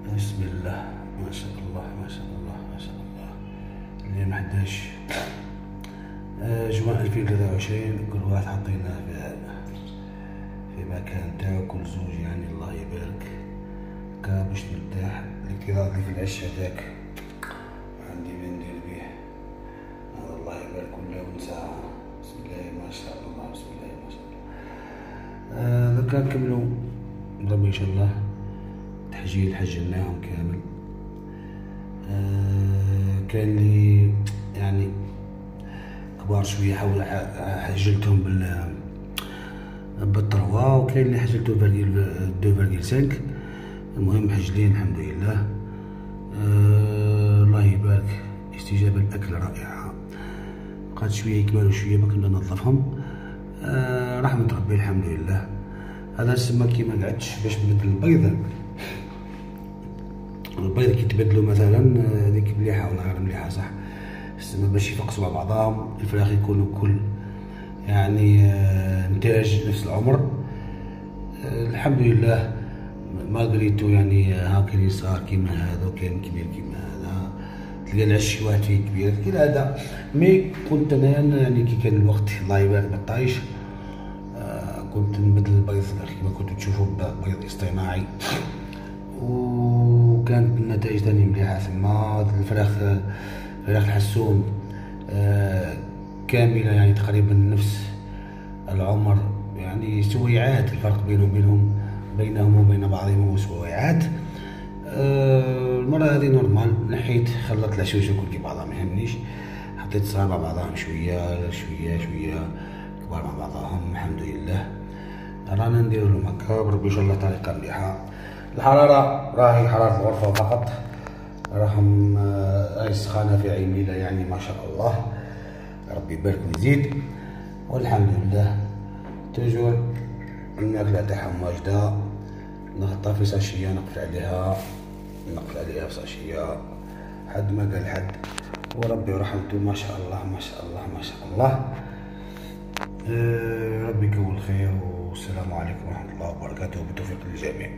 بسم الله، ما شاء الله ما شاء الله ما شاء الله. اليوم 11 جوان 2023. كل واحد حطيناه في مكان تاعو، كل زوج يعني الله يبارك كا باش نرتاح. الاكتراث اللي في العشة داك عندي ما ندير بيه، هذا الله يبارك ولا ساعة. بسم الله ما شاء الله بسم الله ما شاء الله. ذكا نكملو ربي ان شاء الله تحجيل حجلناهم كامل. كان لي يعني كبار شوية حول حجلتهم بالتروا، وكاين اللي حجلتو 2.5. المهم حجلين الحمد لله. الله يبارك، استجابة الأكل رائعة. بقات شوية يكبروا شوية ما كنا ننظفهم. رحمة ربي الحمد لله. هذا السما كيما قعدتش باش نبدل البيض كي تبدلو مثلا هذيك مليحة ولا غير مليحة صح، السما باش يفقسوا مع بعضهم، الفراخ يكونوا كل يعني نتاج نفس العمر. الحمد لله ما قريتو يعني هاكا صغار كيما هذا وكان كبير كيما هذا، تلقى العش واحد فيه كبير كي هذا. مي كنت انا يعني كي كان الوقت الله يبارك بالطايش كنت نبدل البيض كيما كنتو تشوفوا بيض اصطناعي، وكانت النتائج تاني مليحة. ثما الفراخ الحسوم كاملة يعني تقريبا نفس العمر، يعني سويعات. الفرق بينهم وبين بعضهم هو سويعات. المرة هذه نورمال، نحيت خلطت العشوش وكل كي بعضها ما يهمنيش، حطيت صغار مع بعضهم شوية شوية شوية، كبار مع بعضهم الحمد لله. رانا نديرو لهم هكا بربي ان شاء الله طريقة مليحة. الحرارة راهي حرارة الغرفة فقط، راهم السخانة في عينينا يعني ما شاء الله، ربي يبارك ويزيد والحمد لله. توجور الماكلة تاعهم واجدة، نحطها في ساشية، نقفل عليها في ساشية حد ما قال حد، وربي ورحمته ما شاء الله ما شاء الله ما شاء الله. ربي يكون الخير، والسلام عليكم ورحمة الله وبركاته، بالتوفيق للجميع.